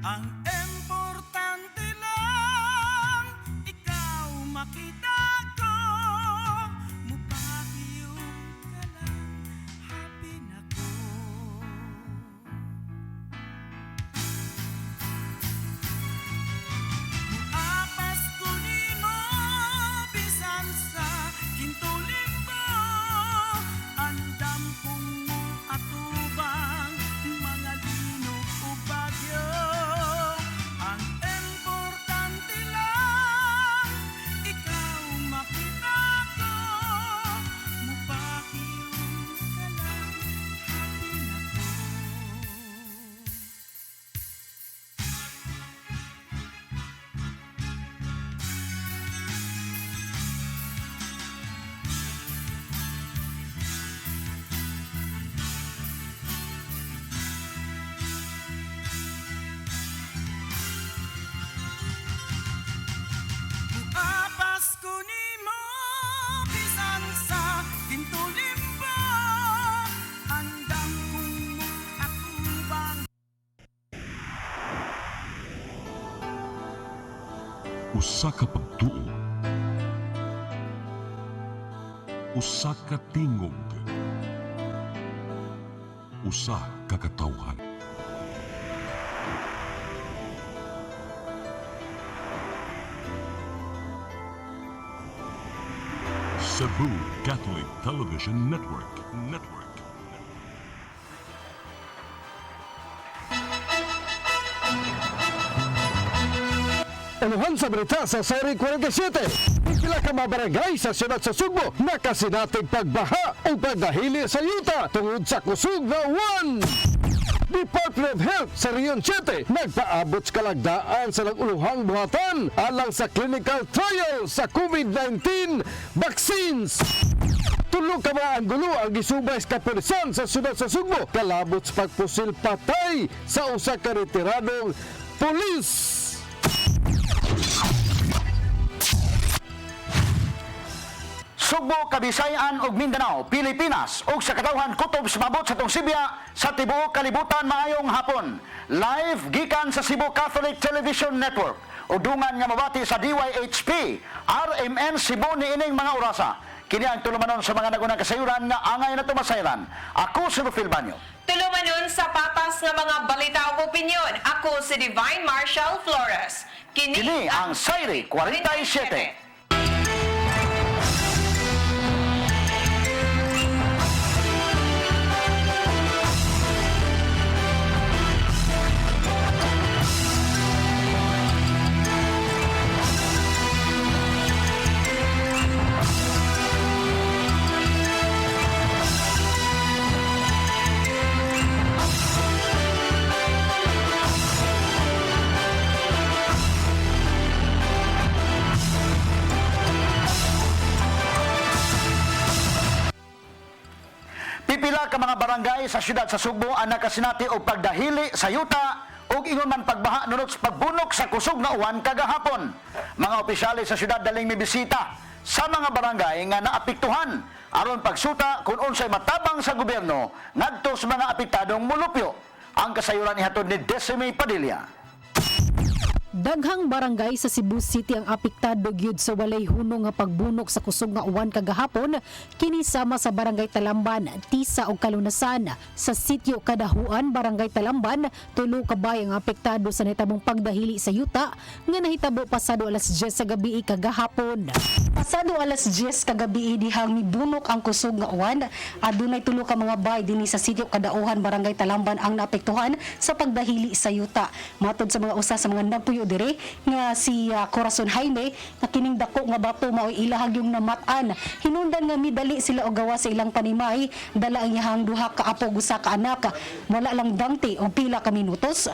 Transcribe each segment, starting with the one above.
Ang importante lang, ikaw makita ko. Mupagiyong ka lang, happy na ko. Muapas ko nimo, bisan sa kintulimbo. Andam kong mo atubang, mga linog o bagyo. Ang importante lang, ikaw makita ko. Mupakiyong ka lang, happy na ko. Muapas ko nimo, bisan sa kintulimbo. Andam kong mo atubang. Usa ka pagtuo, usa ka tingog, usa ka katawhan. Cebu Catholic Television Network. Unuhan sa balita sa Seri 47. Pila ka mga barangay sa siyudad sa Sugbo nakasinatig pagbaha o pagdahili sa yuta tungod sa kusog na uwan. Department of Health sa Region 7 nagpaabot sa kalagdaan sa nag-uluhang buhatan alang sa clinical trial sa COVID-19 vaccines. Tulog ka mga anggulo ang gisubay sa kapulisan sa siyudad sa Sugbo kalabot sa pagpusil patay sa usa ka retiradong pulis. Sugbo, Kabisayan ug Mindanao, Pilipinas ug sa katawhan kutob sumabot sa tong Sibya sa tibuok kalibutan. Maayong hapon. Live gikan sa Cebu Catholic Television Network. Udungan nga mabati sa DYHP, RMN Cebu niining mga orasa. Kini ang tulumanon sa mga nagunang kasayuran nga angay na tumasayran. Ako si Rufil Banyo. Tulumanon sa patas nga mga balita ug opinyon. Ako si Divine Marshall Flores. Kini ang Sayri 47. Pipila ka mga barangay sa siyudad sa Sugbo ang nakasinati og pagdahili sa yuta ug ingon man pagbaha nunod sa pagbunok sa kusog nga uwan kagahapon. Mga opisyales sa siyudad daling mibisita sa mga barangay nga naapektuhan aron pagsuta kung unsay matabang sa gobyerno ngadto sa mga apektadong mulupyo. Ang kasayuran ihatod ni Desime Padilla. Daghang barangay sa Cebu City ang apektado gyud sa walay hunong nga pagbunok sa kusog nga uwan kagahapon, kini sama sa Barangay Talamban, Tisa ug Kalunasan. Sa sitio Kadahuan, Barangay Talamban, tulo ka bahay ang apektado sa nahitabong pagdahili sa yuta nga nahitabo pasado alas 10 sa gabi kagahapon. Pasado alas 10 kagabi dihang mibunok ang kusog nga uwan, adunay tulo ka mga bahay dinhi sa sitio Kadahuan, Barangay Talamban ang naapektuhan sa pagdahili sa yuta. Matod sa mga usa sa mga nagpuyo dire nga si Corazon Jaime nga kining dako nga bato mao ilahag yung namatan. Hinungdan nga midali sila og gawa sa ilang panimay, dala ang iyang duha ka apo usa ka anak. Wala lang dangti og pila ka minutos.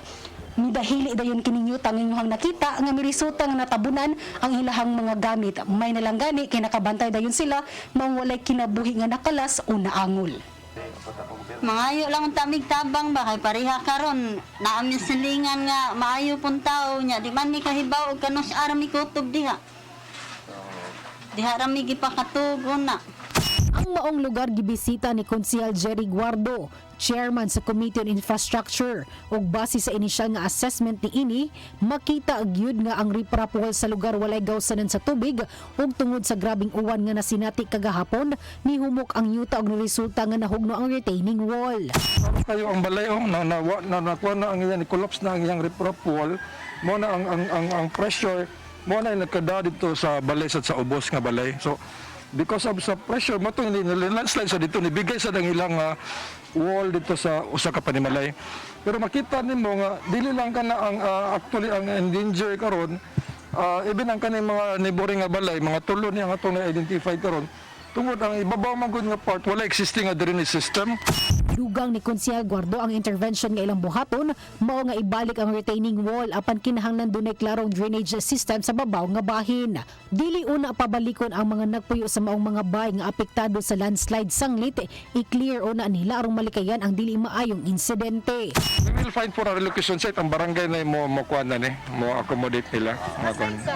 Midahili dayon kining yuta nga inyong nakita nga mirisuta nga natabunan ang ilahang mga gamit. May nalanggani kay nakabantay dayon sila mao walay kinabuhi nga nakalas o naangol. Maayo lang ang tamig tabang ba kay pareha karon naami silingan nga maayo pun tao nya di man mi kahibaw og kanos arami kutob diha. Diha rami gipakatugon na. Ang maong lugar gibisita ni Konsehal Jerry Guardo Chairman sa Committee on Infrastructure ug base sa inisyal nga assessment ni ini makita gyud nga ang riprapol sa lugar walay gawsanan sa tubig ug tungod sa grabing uwan nga nasinati kagahapon nihumok ang yuta og niresulta nga nahugno ang retaining wall. Kayo ang balay nakuha na ang iyang collapse na ang iyang riprap wall mo na ang pressure mo na nagkada dito sa balay sa ubos nga balay. So because of sa pressure mo itong landslide sa dito nibigay sa ilang wall dito sa usa ka panimalay. Pero makita nimo nga dili lang ka na ang actually ang endanger karon, even ang kaning mga neighboring nga balay, mga tulo niya nga itong na-identify karon. Tungod ang ibabaw man gud nga part wala existing nga drainage system. Dugang ni Konsehal Guardo ang intervention nga ilang buhaton mao nga ibalik ang retaining wall apan kinahanglan dunay klarong drainage system sa babaw nga bahin. Dili una pabalikon ang mga nagpuyo sa maong mga bay nga apektado sa landslide sanglit i-clear una nila aron malikayan ang dili maayong insidente. We will find for a relocation site ang barangay na mo kuan na ni mo accommodate nila.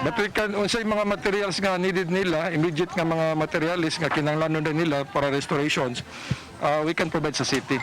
But we can unsay mga materials nga needed nila, immediate nga mga materials nga kinahanglan nila para restorations. We can provide sa city.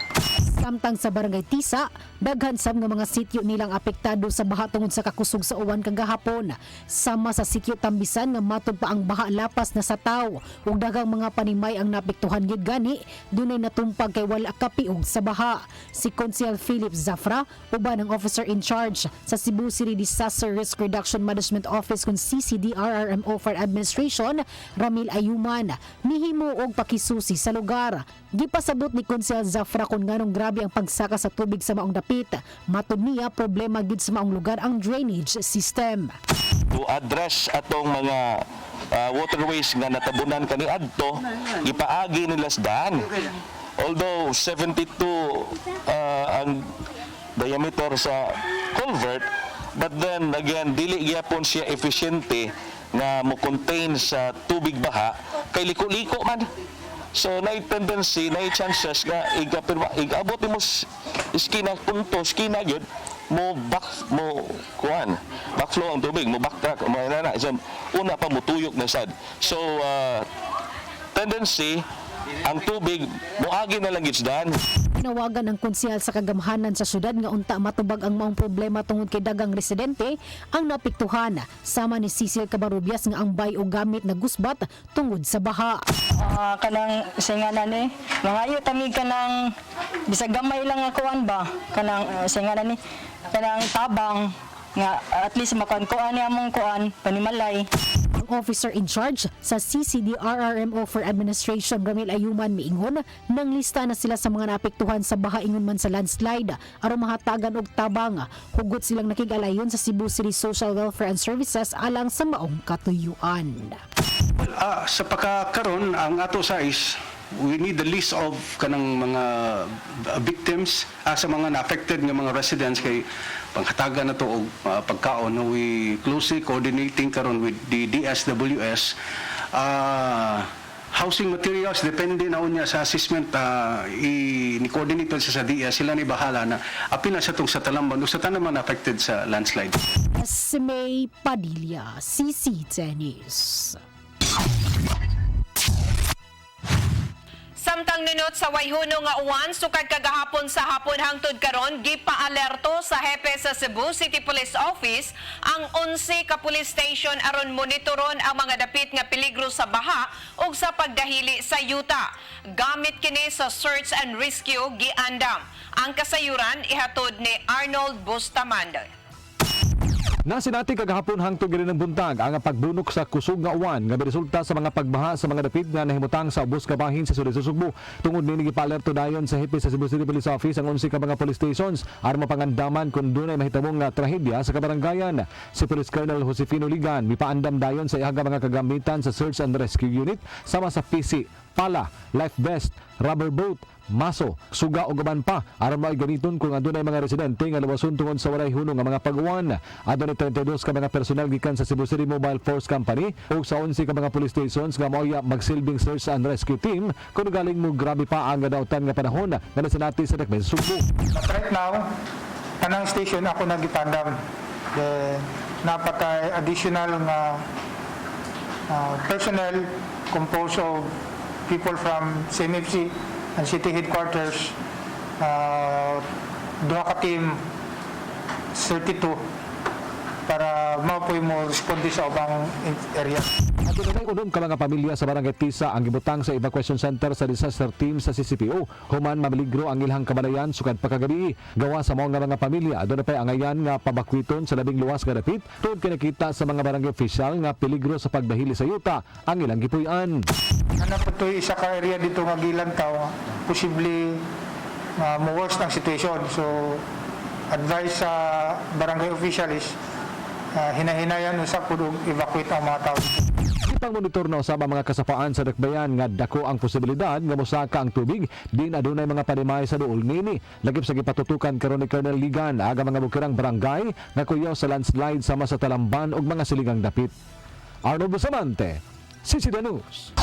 Samtang sa Barangay Tisa, daghan sab nga mga sityo nilang apektado sa baha tungod sa kakusog sa uwan kagahapon. Sama sa sityo Tambisan nga matud pa ang baha lapas na sa taw ug daghang mga panimay ang naapektuhan gid gani dunay natumpag kay wala kapiog sa baha. Si Konsehal Philip Zafra, uban ang officer in charge sa Cebu City Disaster Risk Reduction Management Office kung CCDRRMO for Administration, Ramil Ayuman, nihimo og pakisusi sa lugar. Gipasabot ni Konsehal Zafra kung nganong grabe ang pagsaka sa tubig sa maong dapit. Matud niya problema gid sa maong lugar ang drainage system. To address atong mga waterways nga natabunan kani adto, gipaagi nila sa daan. Although 72 ang diameter sa culvert, but then again dili gyapon siya efficiente nga mo contain sa tubig baha kay liko-liko man. So na tendency, na chances nga igabot mo iskina punto, iskina gyud mo backflow ang tubig, mo backtrack mo na so, una pa mo tuyok na sad. So tendency ang tubig moagi na lang gitsdan. Nawagan ng konsehal sa kagamhanan sa syudad nga unta matubag ang maong problema tungod kay dagang residente ang napiktuhan. Sama ni Cecil Cabarubias nga ang bay o gamit na gusbat tungod sa baha. Kanang singanan ni mangayo tamig kanang bisag gamay lang nga kuan ba kanang singanan ni kanang tabang nga at least makuan ni among kuan panimalay. Ang officer in charge sa CCDRRMO for Administration, Ramil Ayuman, miingon nang lista na sila sa mga naapektuhan sa baha ingon man sa landslide aron mahatagan og tabang. Hugot silang nakig-alayon sa Cebu City Social Welfare and Services alang sa maong katuyuan. Sa pagkakaroon ang ato sa we need the list of kanang mga victims sa mga na-affected nga mga residents kay panghatagan na to og pagkaon. We closely coordinating karon with the DSWS. Housing materials depende na unya sa assessment ni-coordinate sa DS, sila ni bahala na apil na sa tong sa Talamban o sa tanang mga affected sa landslide. May Padilla, CC10 News. Samtang nunot sa wayhuno nga uwan, sukad kagahapon sa hapon hangtod karon, gipa-alerto sa hepe sa Cebu City Police Office ang 11 ka police station aron monitoron ang mga dapit nga peligro sa baha ug sa pagdahili sa yuta. Gamit kini sa search and rescue giandam. Ang kasayuran ihatod ni Arnold Bustamante. Nasinati kagahapon hangtod gid ng buntag ang pagbunok sa kusog nga uwan nga resulta sa mga pagbaha sa mga dapit nga nahimutang sa ubos ka bahin sa sulod sa Sugbo. Tungod nini gipalerto dayon sa hepe sa Cebu City Police Office ang 11 ka mga police stations aron mapangandaman kung dunay mahitamong nga trahedya sa kabaranggayan. Si Police Colonel Josefino Ligan mipaandam dayon sa ihaga mga kagamitan sa Search and Rescue Unit sama sa PC, pala, life vest, rubber boat, maso, suga o gaban pa aron mao ganiton kung adunay mga residente nga luwason tungod sa walay hunong nga mga pag-uwan. Adunay 32 ka mga personal gikan sa Cebu City Mobile Force Company ug sa 11 ka mga police stations nga mao magsilbing search and rescue team kung galing mo grabe pa ang gadautan nga panahon nga nasinati sa Dakmen, Sugbo. Right now, kanang station ako nagipandam. Napaka-additional nga personnel composed of people from CMFC and city headquarters duha ka team 32 para mapoy mo responde sa ubang area. At dunay unom ka mga pamilya sa Barangay Tisa ang gibutang sa evacuation center sa disaster team sa CCPO. Human mamaligro ang ilhang kamalayan sukad pa kagabi. Gawa sa mga pamilya doon pay angayan nga pabakwiton sa labing luwas nga dapit tungod kinakita sa mga barangay official nga peligro sa pagdahili sa yuta ang ilang gipuy-an. Ano po ito isa ka area dito nga gilantaw, posible mo-worse ang situation. So, advice sa barangay official is hinahinayan usap po evacuate ang mga tao. Ipang monitor na usab ang mga kasapaan sa dakbayan nga dako ang posibilidad nga mosaka ang tubig din adunay mga panimay sa duol nini. Lagip sa gipatutukan karon ni Colonel Ligan aga mga bukirang barangay nga kuyaw sa landslide sama sa Talamban ug mga siligang dapit. Arnold Bustamante, CCTV News.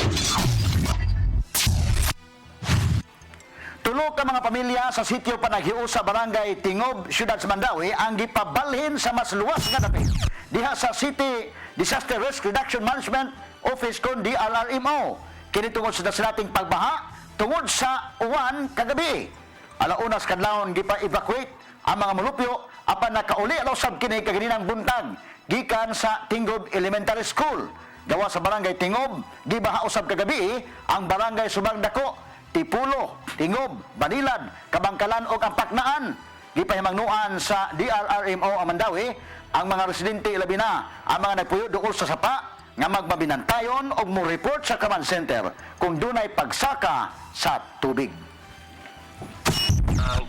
Tulo ka mga pamilya sa sitio Panaghiu sa Barangay Tingob, Siyudad sa Mandawi ang gipabalhin sa mas luwas nga dapit diha sa City Disaster Risk Reduction Management Office kon DRRMO. Kini tungod sa nasinating pagbaha tungod sa uwan kagabi. Alaunas kadlawon gipa-evacuate ang mga mulupyo apan nakauli usab kini kaganinang buntag gikan sa Tingob Elementary School. Gawa sa Barangay Tingob, gibaha usab kagabi ang Barangay Subang Dako, Tipulo, Tingob, Banilan, Kabangkalan o Ampaknaan. Gipahimangnuan sa DRRMO Mandawi ang mga residente ilabi na ang mga nagpuyo duol sa sapa nga magmabinantayon o mo report sa command center kung dunay pagsaka sa tubig.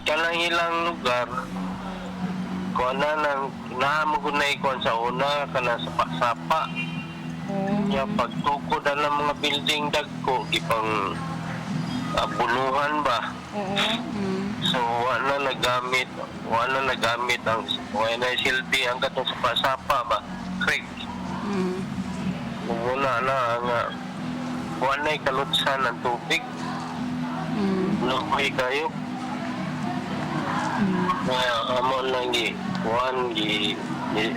Kanang ilang lugar kung nang namagunay ko sa una kana sapa-sapa. Ya pagtukod ang mga building dagko ipang buluhan ba? So wala nagamit ang wala silbi ang katong sapa-sapa ba? Creek. Wala na nga wala kalutsan ng tubig. Lumoy kayo. Amo lang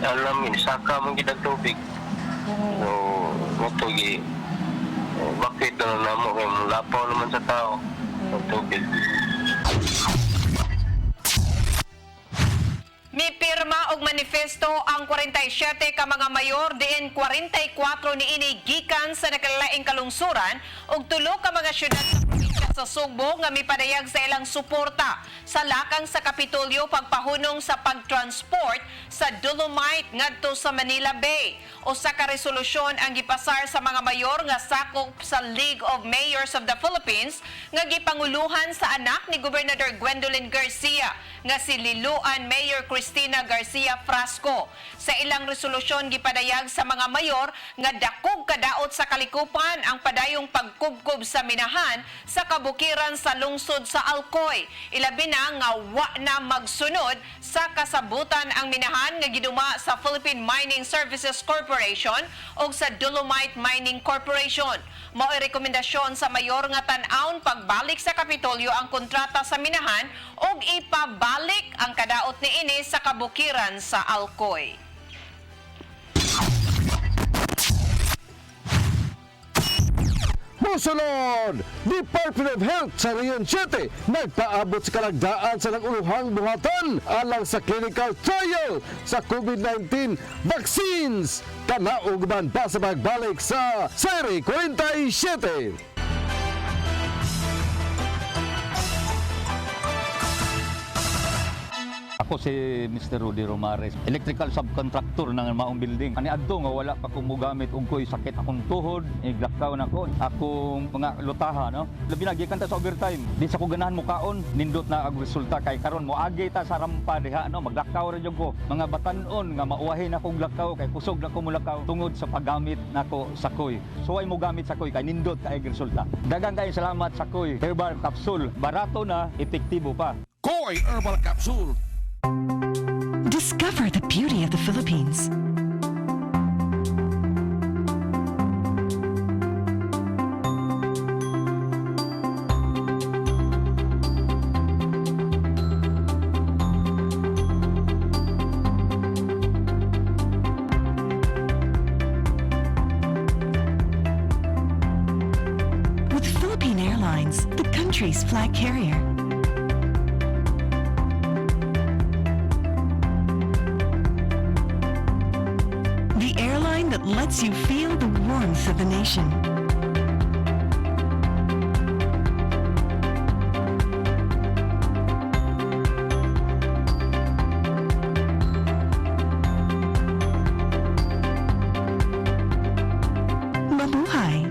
alam saka mong gid tubig. So moto bakit na namo kay lapaw naman sa tao ang tubig. Mipirma og manifesto ang 47 ka mga mayor diin 44 niini gikan sa nakalaing kalungsuran ug tulo ka mga syudad sa probinsya sa Sugbo nga mipadayag sa ilang suporta sa lakang sa Kapitolyo pagpahunong sa pagtransport sa Dolomite ngadto sa Manila Bay. Usa ka resolusyon ang gipasar sa mga mayor nga sakop sa League of Mayors of the Philippines nga gipanguluhan sa anak ni Gobernador Gwendolyn Garcia nga si Liloan Mayor Cristina Garcia Frasco. Sa ilang resolusyon gipadayag sa mga mayor nga dakog kadaot sa kalikupan ang padayong pagkubkob sa minahan sa kabukiran sa lungsod sa Alcoy. Ilabi na nga wa na magsunod sa kasabutan ang minahan nga giduma sa Philippine Mining Services Corporation o sa Dolomite Mining Corporation. Mao'y rekomendasyon sa mayor nga tan-aon pagbalik sa Kapitolyo ang kontrata sa minahan o ipabalik ang kadaot niini sa kabukiran sa Alcoy. Musulod! Department of Health sa Region 7 nagpaabot sa kalagdaan sa nag-uluhang buhatan alang sa clinical trial sa COVID-19 vaccines. Kanaog man pa sa pagbalik sa Seri 47. Ako si Mr. Rudy Romares, electrical subcontractor ng maong building. Ani adto nga wala pa ko mogamit og ko'y sakit akong tuhod, iglakaw na ko, akong mga lutaha, no. Labi na gikan ta sa overtime. Di sa ko ganahan mo kaon, nindot na ang resulta kay karon mo agi ta sa rampa diha, no, maglakaw ra jud ko. Mga batan-on nga mauwahin akong lakaw kay kusog na ko mulakaw tungod sa paggamit nako sa koy. Suway mo gamit sa koy kay nindot kay resulta. Daghang kay salamat sa koy herbal capsule. Barato na, epektibo pa. Koy Herbal Capsule. Discover the beauty of the Philippines. With Philippine Airlines, the country's flag carrier. lets you feel the warmth of the nation. Mabuhay!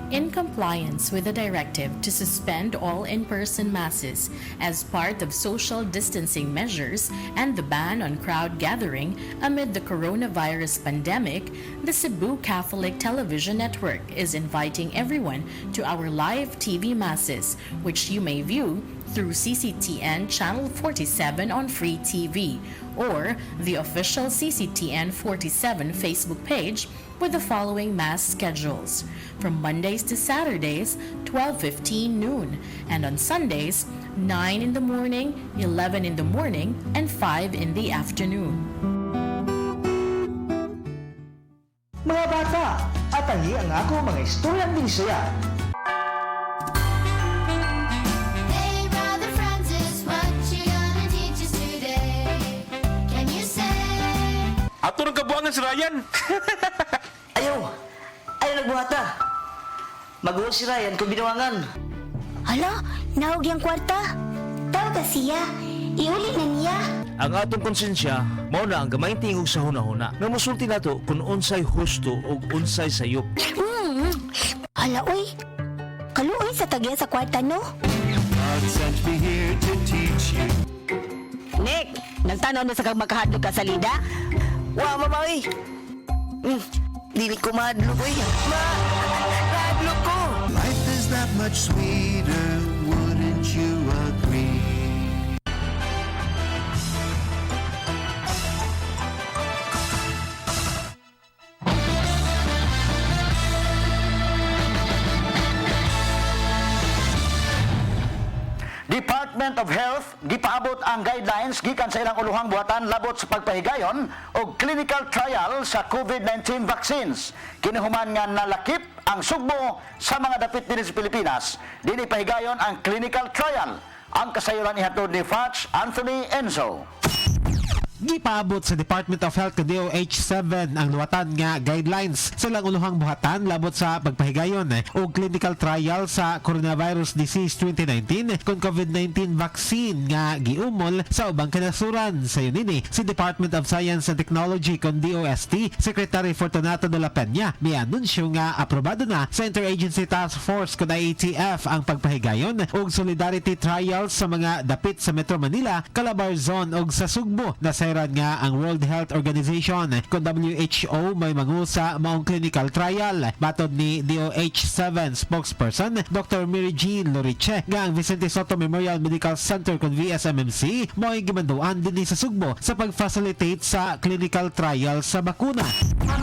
In compliance with the directive to suspend all in-person masses as part of social distancing measures and the ban on crowd gathering amid the coronavirus pandemic, the Cebu Catholic Television Network is inviting everyone to our live TV masses, which you may view through CCTN Channel 47 on Free TV or the official CCTN 47 Facebook page with the following mass schedules. From Mondays to Saturdays, 12:15 noon, and on Sundays, 9 in the morning, 11 in the morning, and 5 in the afternoon. Mga bata, atangi ang ako mga istoryang binisaya. Hey brother Francis, what you gonna teach us today? Can you say? Ato ng kabuangan si Ryan. Ayaw nagbuhata. Mag-uwi si Ryan kung binuwangan. Hala, naog yung kwarta. Tawag siya, iulit na niya. Ang atong konsensya, mao na ang gamay tingog sa hunahuna. Nga musulti nato kung unsay husto o unsay sayop. Hala, uy. Kaluoy sa tagya sa kwarta, no? Nick, nagtanaw na sa kang makahadlok ka sa lida? Wa, mamawi. Dili ko mahadlok, oy. Mahadlok ko! Life is that much sweeter, wouldn't you agree? Department of Health gipaabot ang guidelines gikan sa ilang uluhang buhatan labot sa pagpahigayon o clinical trial sa COVID-19 vaccines. Kinihuman nga nalakip ang sugbo sa mga dapit dinhi sa Pilipinas. Dili pahigayon ang clinical trial. Ang kasayuran ihatod ni Fats Anthony Enzo. Gipaabot sa Department of Health DOH-7 ang luwatan nga guidelines sa ilang uluhang buhatan labot sa pagpahigayon o clinical trial sa Coronavirus Disease 2019 kung COVID-19 vaccine nga giumol sa ubang kanasuran. Sa yun si Department of Science and Technology kung DOST Secretary Fortunato de la Peña may anunsyo nga aprobado na sa Interagency Task Force kung IATF ang pagpahigayon o solidarity trial sa mga dapit sa Metro Manila, Calabarzon o sa Sugbo na nga ang World Health Organization kung WHO may mangusa maong clinical trial. Batod ni DOH-7 spokesperson Dr. Mary Jean Loriche nga ang Vicente Soto Memorial Medical Center kung VSMMC mo'y gimanduan din sa Sugbo sa pag-facilitate sa clinical trial sa bakuna.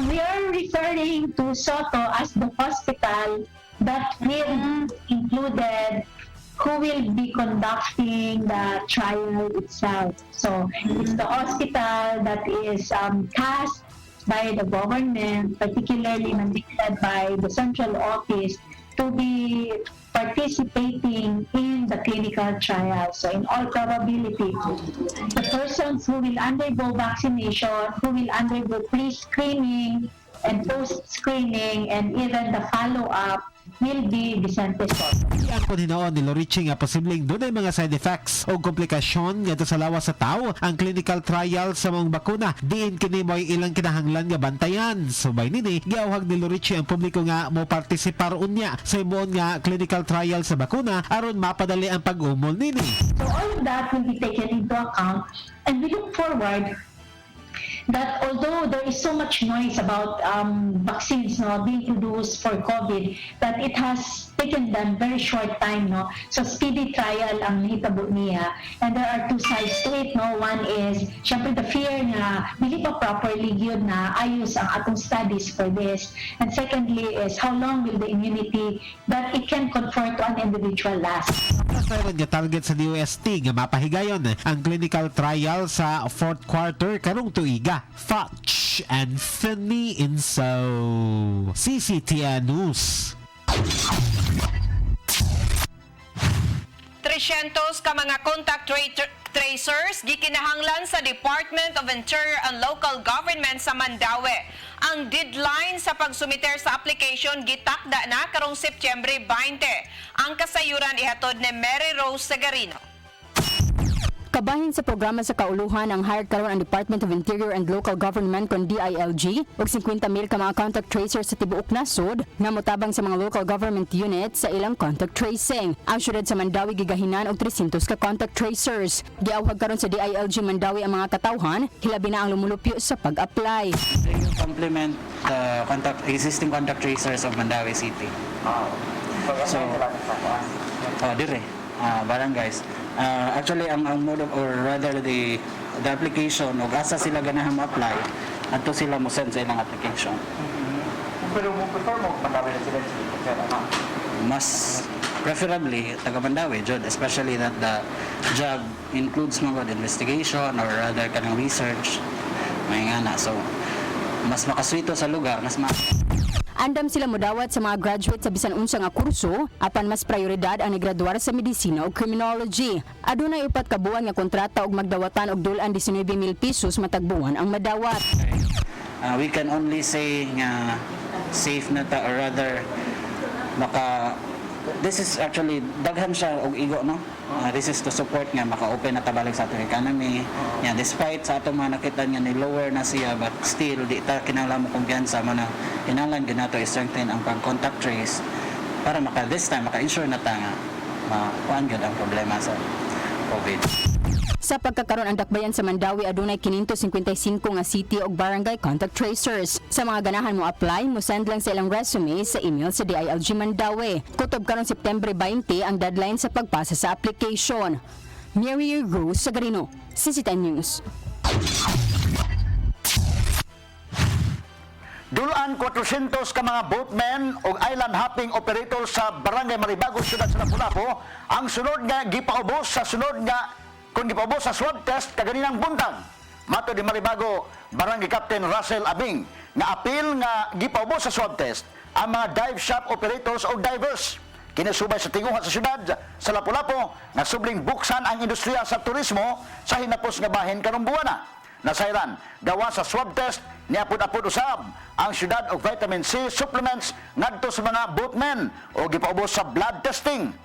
We are referring to Soto as the hospital that will included who will be conducting the trial itself. So it's the hospital that is tasked by the government, particularly mandated by the central office, to be participating in the clinical trial. So in all probability, the persons who will undergo vaccination, who will undergo pre-screening and post-screening and even the follow-up will be Vicente Soto. Iyan po hinoon ni Lorichi nga posibleng doon ay mga side effects o komplikasyon nga sa lawas sa tao ang clinical trial sa mga bakuna. Diin kini mo ilang kinahanglan nga bantayan. Subay nini, giawhag ni Lorichi ang publiko nga mo partisipar unya sa imuon nga clinical trial sa bakuna aron mapadali ang pag-umol nini. So all of that will be taken into account, and we look forward that although there is so much noise about vaccines being produced for COVID, that it has taken them very short time. So speedy trial ang nahitabo niya. And there are two sides to it. One is, syempre the fear na dili pa properly yun na ayos ang atong studies for this. And secondly is, how long will the immunity that it can confer to an individual last? Mayroon nga target sa DOST nga mapahigayon ang clinical trial sa 4th quarter karong tuiga. Foch and Fanny Inso. CCTN News. 300 ka mga contact tracers gikinahanglan sa Department of Interior and Local Government sa Mandaue. Ang deadline sa pagsumiter sa application gitakda na karong Setyembre 20. Ang kasayuran ihatod ni Mary Rose Sagarino. Kabahin sa programa sa kauluhan ang hired karon ang Department of Interior and Local Government kon DILG ug 50,000 ka mga contact tracers sa tibuok nasod nga motabang sa mga local government units sa ilang contact tracing. Ang syudad sa Mandawi gigahinan og 300 ka contact tracers. Giawhag karon sa DILG Mandawi ang mga katawhan, hilabi na ang lumulupyo sa pag-apply. Complement the existing contact tracers of Mandawi City. So, dire, barangays. Actually, ang mode of, or rather the application, o asa sila ganahan ma-apply, ato sila mo send sa ilang application. Pero mo prefer mo Mandawi residency? Mas preferably taga Mandawi, Jod, especially that the job includes mga investigation or rather kanang research, may nga na. So, mas makaswito sa lugar, mas Andam sila modawat sa mga graduate sa bisan unsa nga kurso, apan mas prioridad ang nigraduar sa medisina o criminology. Adunay 4 ka buwan nga kontrata og magdawatan og dulan 19,000 pesos matag buwan ang madawat. We can only say nga safe na ta, or rather this is actually daghan siya og igo, no? This is to support nga maka-open na tabalik sa atong economy. Despite sa atong mga nakita nga ni lower na siya, but still di ta kinahanglan mo kumpiyansa mo na kinahanglan ginato i-strengthen ang pag-contact trace para this time maka-ensure na ta nga makuan gyud ang problema sa COVID. Sa pagkakaroon ang dakbayan sa Mandawi adunay 555 nga city ug barangay contact tracers. Sa mga ganahan mo apply, mo send lang sa ilang resume sa email sa DILG Mandawi. Kutob karon September 20 ang deadline sa pagpasa sa application. Mary Rose Sagarino, CCTN News. Dulaan 400 ka mga boatmen o island hopping operators sa Barangay Maribago, Siyudad sa Lapu-Lapu, ang sunod nga gipaubos sa swab test kaganinang buntag. Mato di Maribago, Barangay Captain Russell Abing, nga apil nga gipaubos sa swab test ang mga dive shop operators o divers. Kinasubay sa tinguhan sa siyudad sa Lapu-Lapu nga subling buksan ang industriya sa turismo sa hinapos nga bahin karong buwana. Nasayran, gawa sa swab test, niapod-apod usab ang siyudad og vitamin C supplements ngadto sa mga boatmen o gipaubos sa blood testing.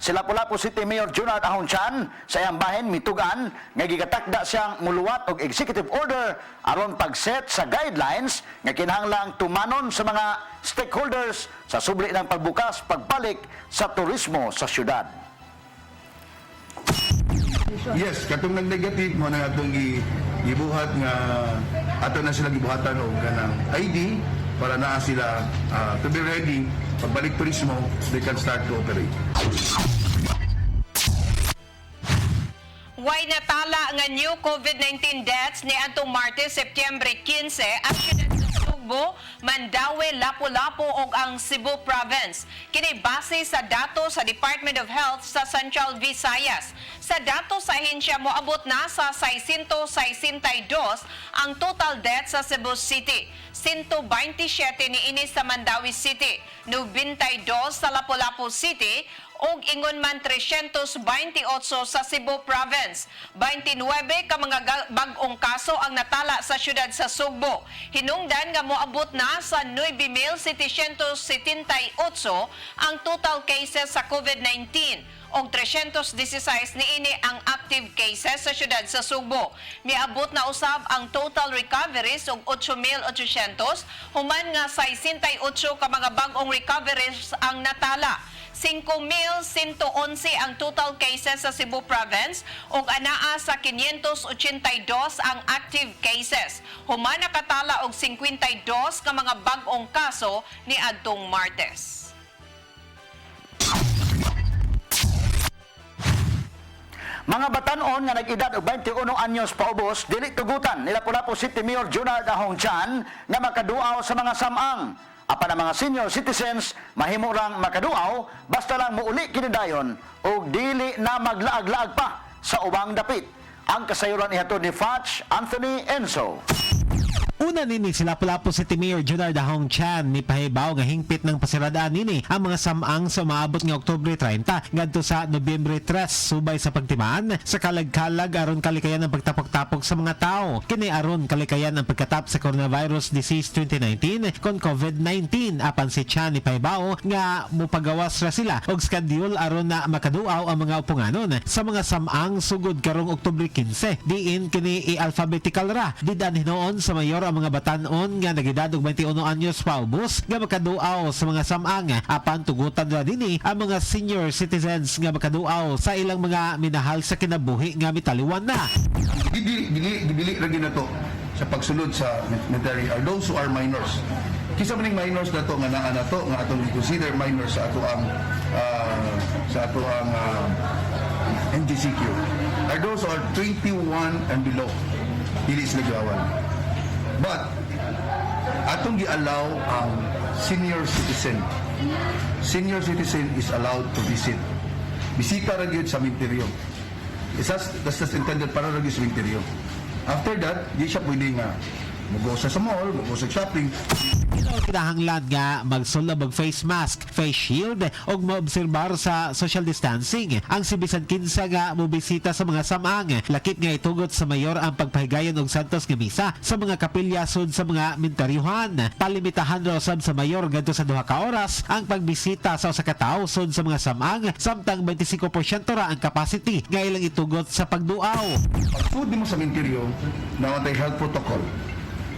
Si Lapu-Lapu City Mayor Junard Ahonchan sa iyang bahin mitugan nga gigatakda siyang muluwat og executive order aron pag-set sa guidelines nga kinahanglang tumanon sa mga stakeholders sa subli ng pagbukas pagbalik sa turismo sa siyudad. Yes, katong nag-negative mo na atong gibuhat nga ato na sila gibuhatan og kanang ID para naa sila to be ready pagbalik turismo, they can start to operate. Way natala nga new COVID-19 deaths ni atong Martes, September 15 ang siyudad sa Sugbo, Mandawi, Lapu-Lapu ug ang Cebu Province. Kini base sa dato sa Department of Health sa Central Visayas. Sa dato sa ahensya moabot na sa 662 ang total deaths sa Cebu City. 127 niini sa Mandawi City, 92 sa Lapu-Lapu City ug ingon man 328 sa Cebu Province. 29 ka mga bag-ong kaso ang natala sa syudad sa Sugbo. Hinungdan nga moabot na sa 9,778 ang total cases sa COVID-19. Og 316 niini ang active cases sa syudad sa Sugbo. Miabot na usab ang total recoveries og 8,800, human nga 68 ka mga bag-ong recoveries ang natala. 5,111 ang total cases sa Cebu Province ug anaa sa 582 ang active cases. Human nakatala og 52 ka mga bag-ong kaso ni adtong Martes. Mga batanon nga nag-edad og 21 anyos paubos dili tugutan nila Lapu-Lapu City Mayor Junard Dahong Chan nga makaduaw sa mga samang. Apan ang mga senior citizens mahimo lang makaduaw basta lang muuli kini dayon og dili na maglaag-laag pa sa ubang dapit. Ang kasayuran ihatod ni Fatch Anthony Enzo. Una nini sila Lapu-Lapu City Mayor Junard Dahong Chan ni pahibaw nga hingpit ng pasiradaan nini ang mga samang sa maabot nga Oktubre 30 ngadto sa Nobyembre 3 subay sa pagtimaan sa kalag-kalag aron kalikayan ang pagtapok-tapok sa mga tao. Kini aron kalikayan ang pagkatap sa Coronavirus Disease 2019 kon COVID-19. Apan si Chan ni pahibaw nga mupagawas ra sila og schedule aron na makaduaw ang mga upunganon sa mga samang sugod karong Oktubre 15. Diin kini i-alphabetical ra didan hinoon sa mayor ang mga batanon nga nagedad og 21 anyos paubos nga makaduaw sa mga samang. Apan tugutan ra dinhi ang mga senior citizens nga makaduaw sa ilang mga minahal sa kinabuhi nga mitaliwan na. Dili ra gyud nato sa pagsulod sa military are those who are minors. Kisa maning minors nato nga naa nato nga atong consider minors sa ato ang NGCQ are those who are 21 and below. Dili sila gawan. But atong gi-allow ang senior citizen. Senior citizen is allowed to visit. Bisita ra gyud sa minteryo. That's intended para ra gyud sa minteryo. After that, di siya pwede nga mag-go sa mall, mag-go sa shopping. Kinahanglan nga magsulod og face mask, face shield og maobserbar sa social distancing. Ang si bisan kinsa nga mobisita sa mga samang, lakip nga itugot sa mayor ang pagpahigayon og santos nga misa sa mga kapilya sud sa mga minteryuhan. Palimitahan raw sab sa mayor ngadto sa 2 ka oras ang pagbisita sa usa ka tawo sud sa mga samang, samtang 25% ra ang capacity nga ilang itugot sa pagduaw. Pag mo sa minteryo, nawatay health protocol.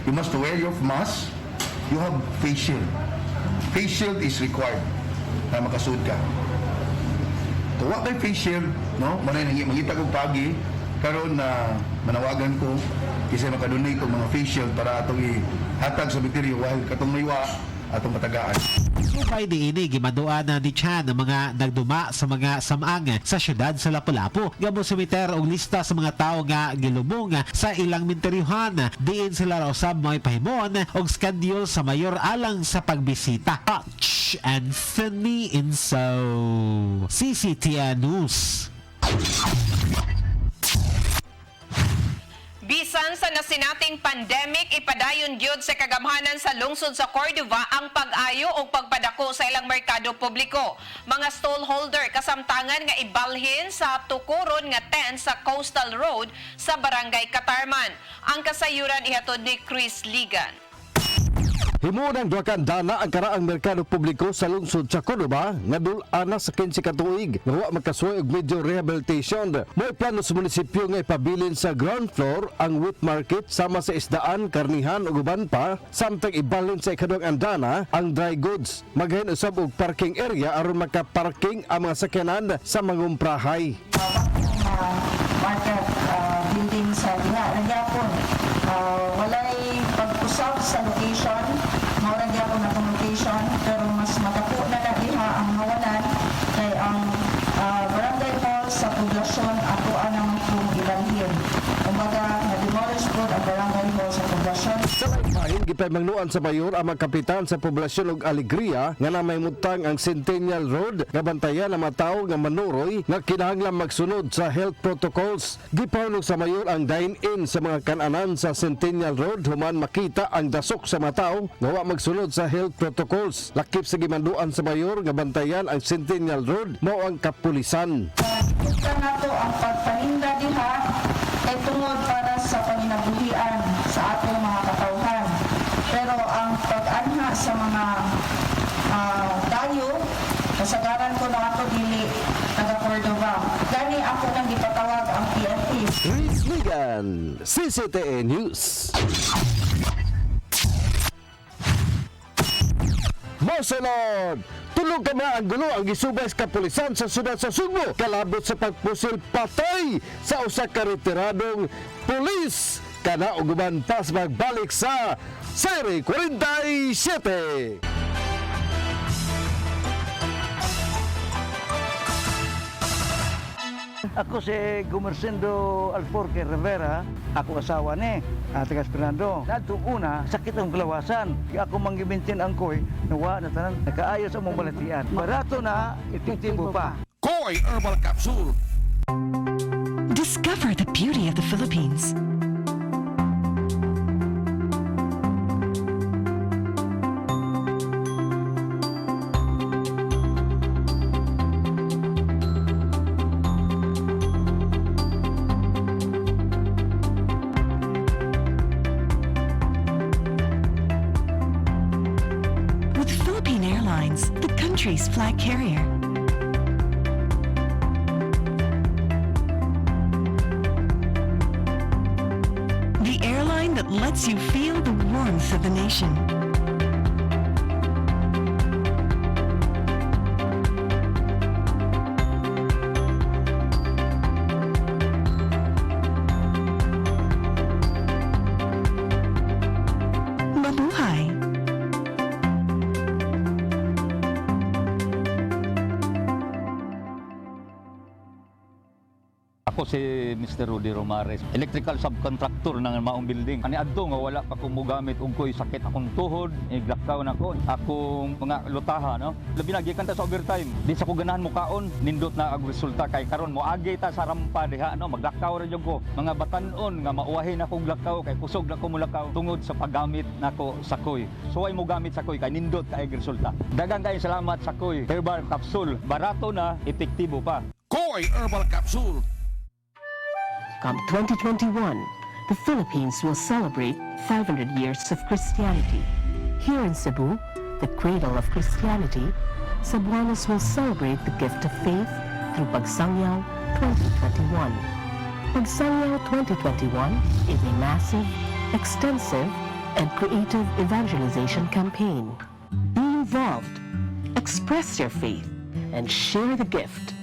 You must wear your mask. You have face shield. Face shield is required na makasud ka. Kung wala kay face shield, no, manay mangita kong pagi, karon na manawagan ko kasi makadonate og mga face shield para atong ihatag sa minteryo while katong maywa atong matagaan. Supay diini gimaduan na ni Chan ang mga nagduma sa mga samang sa syudad sa Lapu-Lapu. Nga mosumiter og lista sa mga tawo nga gilubong sa ilang minteryuhan. Diin sila raw sab may pahimon og schedule sa mayor alang sa pagbisita. Fatch Anthony Enzo, CCTN News. Bisan sa nasinating pandemic, ipadayon gyud sa kagamhanan sa lungsod sa Cordova ang pag-ayo o pagpadako sa ilang merkado publiko. Mga stallholder kasamtangan nga ibalhin sa tukuron nga tent sa Coastal Road sa Barangay Katarman. Ang kasayuran ihatod ni Chris Ligan. Himuon ang duhakan dana ang karaang merkado publiko sa lungsod sa Cordova nga dul-ana sa 15 ka tuig nga wa makasuway og medyo rehabilitation. May plano sa munisipyo nga ipabilin sa ground floor ang wheat market sama sa isdaan, karnihan ug uban pa, samtang ibalhin sa ikaduhang andana ang dry goods. Maghain usab og parking area aron makaparking ang mga sakyanan sa mangumprahay. Market building sa diha nagyapon walay pag-usab sa location, mao gyapon ang location, pero mas madako na diha ang hawalan kay ang barangay hall sa poblasyon ato ang kung ibalhin. Kumbaga na demolish po ang barangay hall sa poblasyon. Sa lain gipahimangnuan sa mayor ang mga kapitan sa poblasyon og Alegria nga namay mutang ang Centennial Road nga bantayan ang mga tawo nga manuroy nga kinahanglan magsunod sa health protocols. Gipahulog sa mayor ang dine-in sa mga kan-anan sa Centennial Road human makita ang dasok sa mga tawo nga wa magsunod sa health protocols. Lakip sa gimanduan sa mayor nga bantayan ang Centennial Road mao ang kapulisan. Kita nato ang pagpaninda diha ay tungod para sa panginabuhian sa atong mga katawhan. Pero ang pag-anha sa mga dayo, kasagaran ko na ato dili taga Cordova. Gani ako nang gipatawag ang PNP. Chris Ligan, CCTN News. Moselon! Tulog ka ba ang gulo ang gisubay sa kapulisan sa syudad sa Sugbo? Kalabot sa pagpusil patay sa usa ka retiradong pulis. Kana og uban pas magbalik sa Serie 47. Ako si Gumersindo Alforque Rivera, ako asawa ni Tigas Fernando. Nadto una, sakit ang kalawasan. Kaya ako manggibintin ang koy, nawa na tanan, nakaayos ang mong balatian. Barato na, epektibo pa. Koy Herbal Capsule. Discover the beauty of the Philippines. With Philippine Airlines, the country's flag carrier. The airline that lets you feel the warmth of the nation. Mabuhay! Ako si Mr. Rudy Romares, electrical subcontractor ng maong building. Ani adto nga wala pa ko mogamit og koy sakit akong tuhod, iglakaw na ko. Akong mga lutaha no. Labi na gikan ta sa overtime. Di sa ko ganahan mo kaon, nindot na ang resulta kay karon mo agi ta sa rampa diha no, maglakaw ra jud ko. Mga batan-on nga mauwahin akong lakaw kay kusog na ko mulakaw tungod sa paggamit nako sa koy. So ay mo gamit sa koy kay nindot kay resulta. Daghang kay salamat sa koy Herbal Capsule. Barato na, epektibo pa. Koy Herbal Capsule. Come 2021, the Philippines will celebrate 500 years of Christianity. Here in Cebu, the cradle of Christianity, Cebuanos will celebrate the gift of faith through Pagsangyaw 2021. Pagsangyaw 2021 is a massive, extensive, and creative evangelization campaign. Be involved, express your faith, and share the gift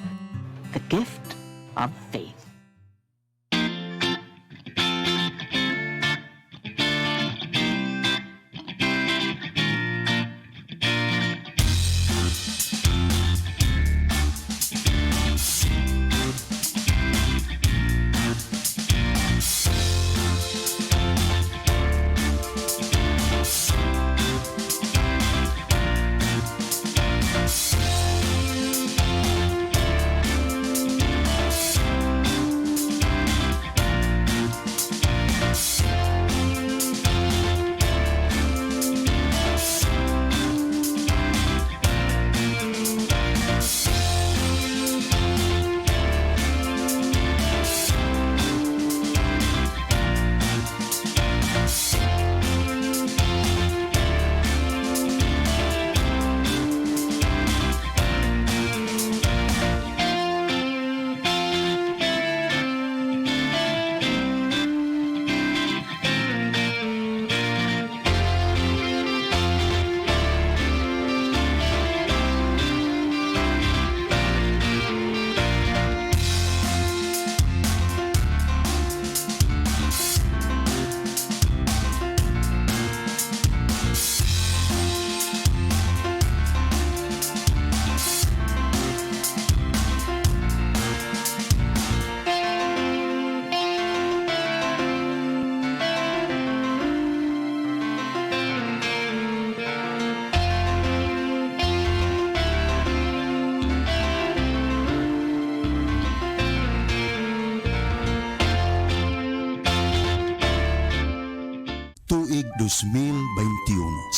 of faith.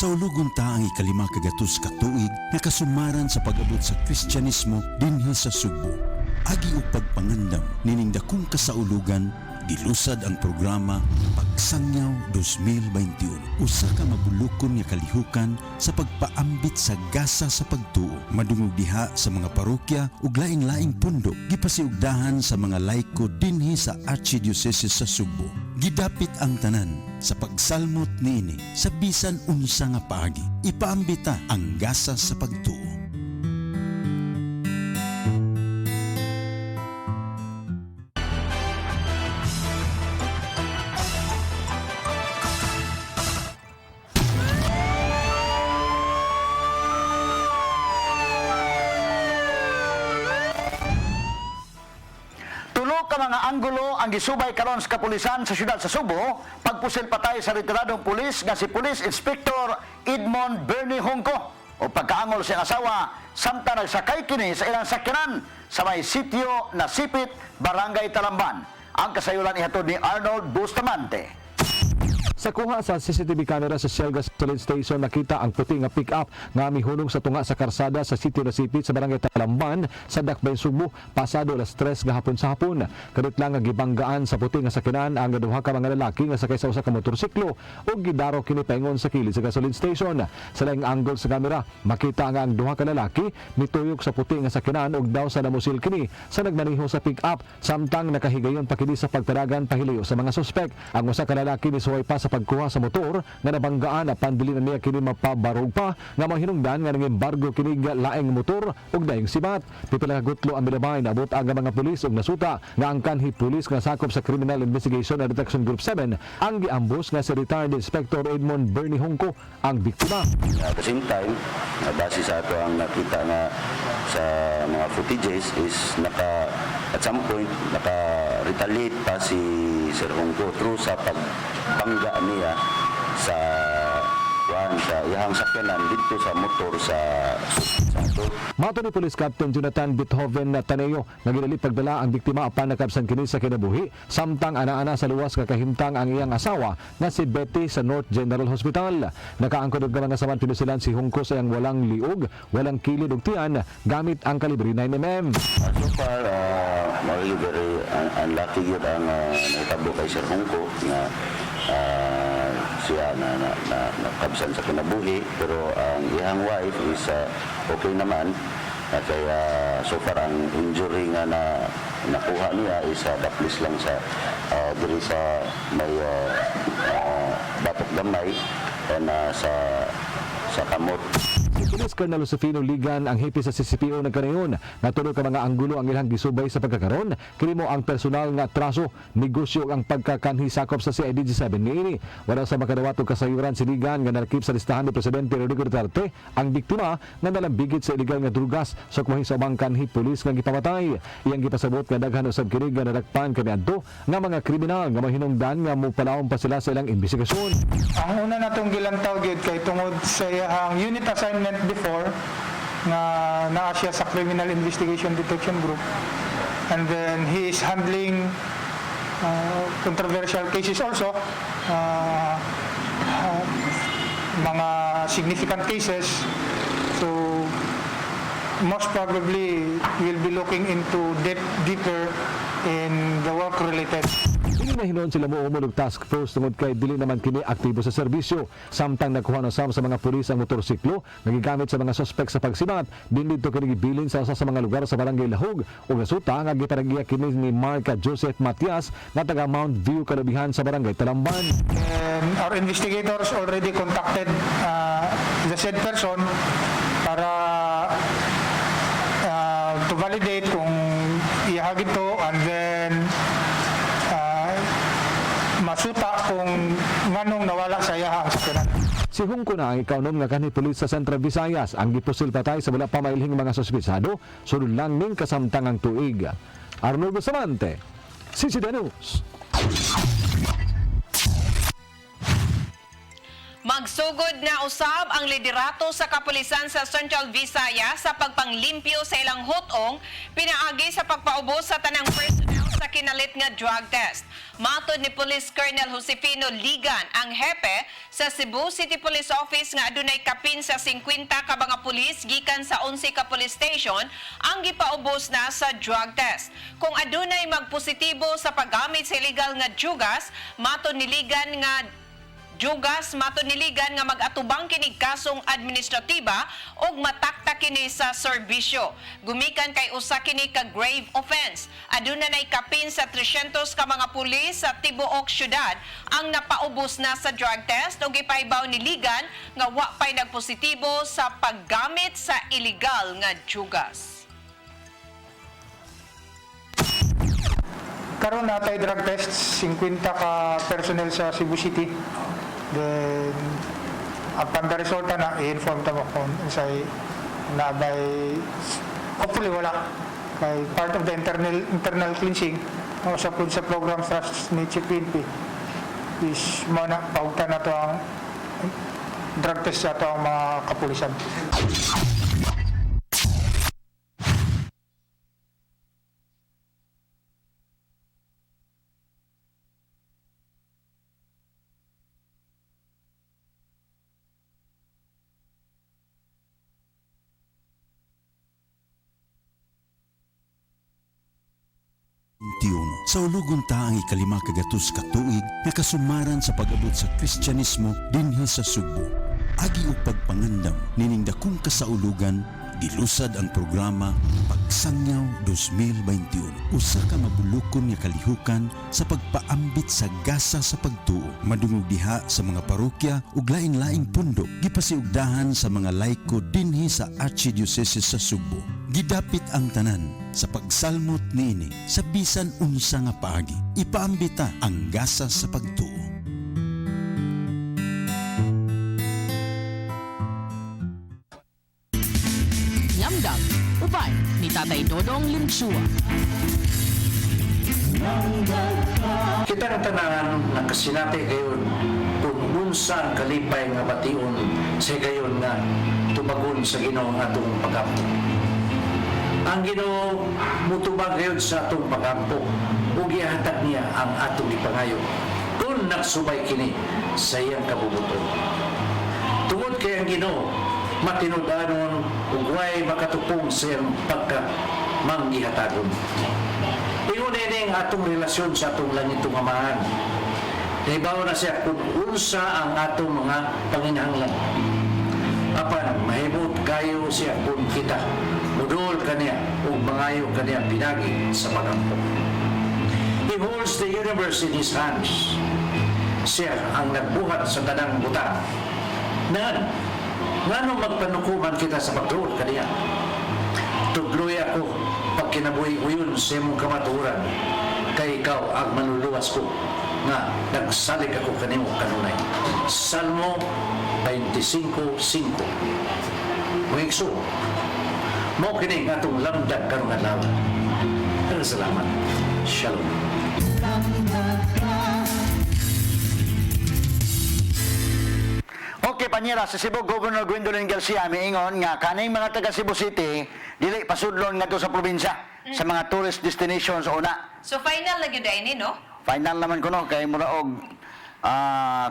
Sa ulugon ta ang ikalima kagatus ka tuig nga kasumaran sa pag-abot sa Kristyanismo dinhi sa Subo. Agi og pagpangandam nining dakong kasaulugan, gilusad ang programa Pagsangyaw 2021. Usa ka mabulukon nga kalihukan sa pagpaambit sa gasa sa pagtuo. Madungog diha sa mga parokya ug laing-laing pundok. Gipasiugdahan sa mga laiko dinhi sa Archdiocese sa Subo. Gidapit ang tanan sa pagsalmot niini sa bisan unsa nga paagi. Ipaambita ang gasa sa pagtuo. Tulo ka mga anggulo ang gisubay karon sa kapulisan sa siyudad sa Subo, pagpusil patay sa retiradong pulis nga si Police Inspector Edmond Bernie Hongko o pagkaangol siyang asawa samtang nagsakay kini sa ilang sakyanan sa may sitio na Sipit, Barangay Talamban. Ang kasayuran ihatod ni Arnold Bustamante. Sa kuha sa CCTV camera sa Shell Gasoline Station, nakita ang puti nga pick-up nga mihunong sa tunga sa karsada sa sitio na Sipit sa Barangay Talamban sa Dakbayn, Subo, pasado alas 3 gahapon sa hapon. Kadit lang nga gibanggaan sa puti nga sakyanan ang duha ka mga lalaki nga sakay sa usa ka motorsiklo ug gidaro kini paingon sa kilid sa gasoline station. Sa laing angle sa camera, makita nga ang duha ka lalaki mituyok sa puti nga sakyanan ug daw sa namusil kini sa nagmaneho sa pick-up samtang nakahigayon pa kini sa pagtaragan pahilayo sa mga suspek. Ang usa ka lalaki misuway pa sa pagkuha sa motor nga nabanggaan apan dili na niya kini mapabarog pa nga mahinungdan nga nang-embargo kini laing motor ug daing sibat. Pipila ka gutlo ang milabay naabot ang mga pulis ug nasuta nga ang kanhi pulis nga sakop sa Criminal Investigation and Detection Group 7 ang giambos nga si retired Inspector Edmond Bernie Hongko ang biktima. At the same time, base sa ato ang nakita nga sa mga footages is at some point naka-retaliate pa si Sir Hongko through sa pagbangga niya sa iyang sakyanan dito sa motor sa ato. Mato ni Police Captain Jonathan Bithoven na Taneo nga ginali pagdala ang biktima apan nakabsan kini sa kinabuhi samtang ana-ana sa luwas nga kahimtang ang iyang asawa nga si Betty sa North General Hospital. Nakaangkod og mga saman pinusilan si Hongko sa iyang walang liog, walang kilid ug tiyan gamit ang kalibre 9mm. So far, very unlucky yun ang naitabo kay Sir Hongko nga siya nakabsan sa kinabuhi, pero ang iyang wife is okay naman. Kaya so far ang injury nga nakuha niya is daklis lang sa diri sa may batok gamay and sa kamot. Si Police Colonel Josefino Ligan ang hipi sa CCPO nagkanayon. Natulog ka mga anggulo ang ilang gisubay sa pagkakaroon. Kini mo ang personal nga traso, negosyo ang pagkakanhi sakop sa CIDG7 niini. Wala sa makadawatog kasayuran si Ligan nga nalakip sa listahan ni Presidente Rodrigo Duterte ang biktima nga nalambigit sa illegal nga drugas sa kumahi sa ubang kanhi pulis nga gipamatay. Iyang gipasabot nga daghan usab kini nga nadakpan kaniadto nga mga kriminal nga mahinungdan nga mopalawom pa sila sa ilang investigasyon. Ang una natong gilantaw gyud kay tungod sa iyang unit assignment before nga naa siya sa Criminal Investigation Detection Group, and then he is handling controversial cases also, mga significant cases. So most probably we'll be looking into deeper in the work related. Hindi na hinuon sila mo umulog task force tungod kay dili naman kini aktibo sa serbisyo. Samtang nakuha na sa mga pulis ang motorsiklo nagigamit sa mga suspek sa pagsibat, din dito kini gibilin sa usa sa mga lugar sa Barangay Lahog ug nasuta nga giparagya kini ni Marca Joseph Matias nga taga Mount View Kalubihan sa Barangay Talamban. And our investigators already contacted the said person para to validate kung ihagid to, and then masuta kung nganong nawala sa iya ang sakyanan. Si Hongko na ang ikaunom nga kanhi pulis sa Central Visayas ang gipusil patay sa wala pa mailhing mga suspitsado sulod lang ning kasamtangang tuig. Arnold Bustamante, CCTV News. Magsugod na usab ang liderato sa kapulisan sa Central Visayas sa pagpanglimpyo sa ilang hotong pinaagi sa pagpaubos sa tanang personnel sa kinalit nga drug test. Matod ni Police Colonel Josefino Ligan, ang hepe sa Cebu City Police Office nga adunay kapin sa 50 ka mga pulis gikan sa 11 ka police station ang gipaubos na sa drug test. Kung adunay magpositibo sa paggamit sa illegal nga jugas, matod ni Ligan nga mag-atubang kinig kasong administratiba og matakta kini sa serbisyo. Gumikan kay usa kini ka grave offense. Aduna nay kapin sa 300 ka mga pulis sa tibuok syudad ang napaubos na sa drug test ug ipaibaw ni Ligan nga wa pay nagpositibo sa paggamit sa illegal nga jugas. Karon na tayo drug test, 50 ka personnel sa Cebu City. Then, upon the resulta na, i-inform tamo kung say na by, hopefully wala. Kay part of the internal cleansing, sa program trust ni Chief PNP, is mo na, paugtan na to ang drug test sa to ang mga kapulisan. Sa ulugon ta ang ikalima kagatus katuig nga kasumaran sa pag-abot sa Kristyanismo dinhi sa Sugbo. Agi og pagpangandam nining dakong kasaulugan, gilusad ang programa Pagsangyaw 2021. Usa ka mabulukon nga kalihukan sa pagpaambit sa gasa sa pagtuo. Madungog diha sa mga parokya ug laing-laing pundok. Gipasiugdahan sa mga laiko dinhi sa Archdiocese sa Sugbo. Gidapit ang tanan sa pagsalmot niini sa bisan unsa nga paagi. Ipaambita ang gasa sa pagtuo. Yamdang, upay ni Tatay Dodong Limsua. Kita ng tanan nakasinati gayon kung unsa ang kalipay nga bation sa gayon nga tubagon sa Ginoo ang atong pagampo. Ang Ginoo mutubag gayon sa atong pagampo ug gihatag niya ang atong ipangayo kung nagsubay kini sa iyang kabubuton. Tungod kay ang Ginoo matinud-anon ug way makatupong sa iyang pagkamangihatagon. Ingon ini ang atong relasyon sa atong langitong Amahan. Nahibaw na siya kung unsa ang atong mga panginahanglan. Apan, mahimot kayo siya kung kita mudol kaniya o mangayo kaniya pinagi sa pagampo. He holds the universe in His hands. Siya ang nagbuhat sa tanang butang. Ngano magpanukuman kita sa pagtuol kaniya? Tugloy ako pag kinabuhi-uyon sa imong kamaturan, kay ikaw ang manluluwas ko nga nagsalig ako kanimo kanunay. Salmo 25:5. Mungigso, mo kini nga itong lamdag karong adlaw. Salamat. Shalom. Okay, panyera, sa Cebu, Governor Gwendolyn Garcia miingon nga kaning mga taga Cebu City dili pasudlon ngadto sa probinsya sa mga tourist destinations una. So final na gyud ini, no? Final naman kuno kay mura og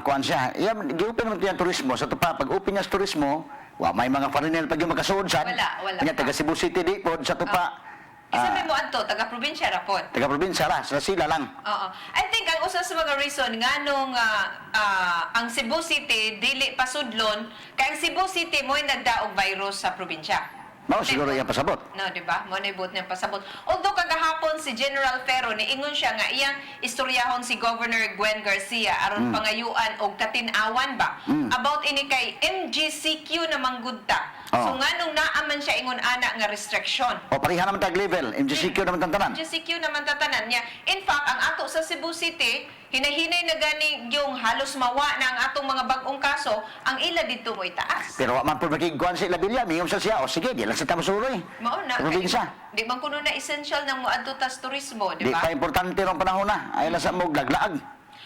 kuan siya. Iya gi-open man tiyang turismo sa tupa pag open niya sa turismo, may mga foreigner pag yung makasuod sad. Wala. Kanya taga Cebu City di pod sa tupa. Isabi mo adto taga-probinsya ra pod. Taga-probinsya ra, sila lang. Oo. I think ang usa sa mga reason nganong ang Cebu City dili pasudlon kay ang Cebu City mo'y nagdaog virus sa probinsya. Mao siguro yung pasabot. No, di ba? Mo na ibot niyang pasabot. Although kagahapon si General Ferro niingon siya nga iyang istoryahon si Governor Gwen Garcia aron pangayuan og katinawan ba about ini kay MGCQ na manggudta. So nganong naaman siya ingon ana nga restriction. O pareha naman tag level, MGCQ naman tantanan. MGCQ naman tatanan niya. In fact, ang ato sa Cebu City, hinahinay na gani yung halos mawa na ang atong mga bagong kaso, ang ila dito mo itaas. Pero wa man po makiguan sa Ilabilya, mingom siya, o sige, di lang sa tamasuroy. Mao na. Probinsya. Di man kuno na essential ng muadto tas turismo, di Di ba? pa importante rong panahon na, ay lang sa mo laglaag.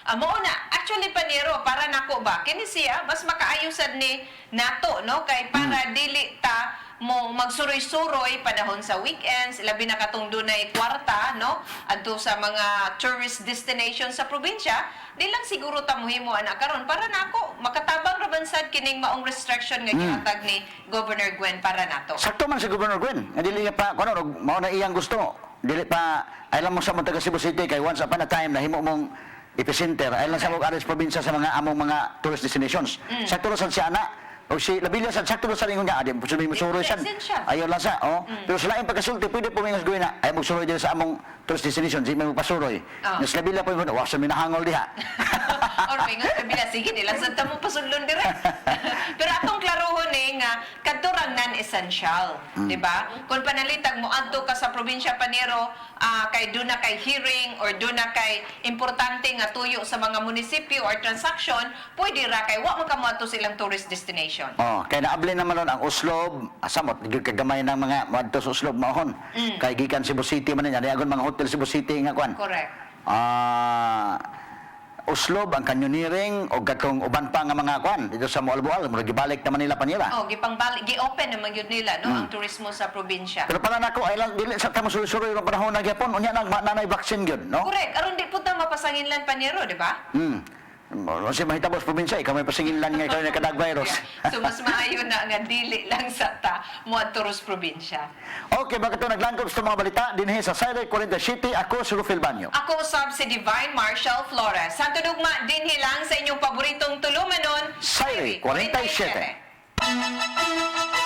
Mao na. Actually, Panero, para nako ba, kini siya, mas makaayusan ni nato, no? Kay para dili ta mo magsuroy-suroy panahon sa weekends, labi na katong dunay kwarta, no? Adto sa mga tourist destination sa probinsya, di lang siguro tamuhimo ana karon para nako makatabang ra bansad kining maong restriction nga gihatag ni Governor Gwen para nato. Sakto man si Governor Gwen. Nga dili niya pa kuno mao na iyang gusto. Dili pa alam mo sa mga taga Cebu City kay once upon a time nahimo mong epicenter. Alam sa mga areas probinsya sa mga among mga tourist destinations. Sakto ra sad siya ana. O si labilya sa sakto sa lingon niya, adi mo suloy siya. Ayaw lang sa, Pero sa laing pagkasulti, pwede po mingos gawin na, ay magsuroy din sa among tourist destination, di may magpasuroy. Mas labilya po yung, sa minahangol diha. Or mingos kabila, sige, nila sa tamo pasulon dire. Pero atong klarohon nga, kadturang non-essential, di ba? Kung panalitag mo, adto ka sa probinsya Panero, kay doon na kay hearing or doon na kay importante nga tuyo sa mga munisipyo or transaction, pwede ra kay wa man kamo ato silang tourist destination. Kaya naabli naman nun ang Uslob, asamot, kagamay ng mga madto sa Uslob mahon. Kay gikan Cebu City man niya, agon mga hotel Cebu City nga kwan. Correct. Uslob, ang canyoneering, o gatong uban pa nga mga kwan, dito sa Moalboal, mula gibalik naman nila pa nila. Gipangbalik, gi-open naman yun nila, no, ang turismo sa probinsya. Pero pala nako, ay lang, dili sa tamo suloy-suloy ng panahon na gyapon, unya nang nanay vaccine yun, no? Correct. Aron di po ta mapasanginlan Panero, di ba? Kasi mahitabo sa probinsya, ikaw may pasinginlan nga ikaw na kadag virus. So mas maayo na nga dili lang sa ta mo adto sa probinsya. Okay, bakit ito naglangkop sa mga balita dinhi sa Saire 47, ako si Rufil Banyo. Ako usab si Divine Marshall Flores. Santo Dugma dinhi lang sa inyong paboritong tulumanon, Saire 47.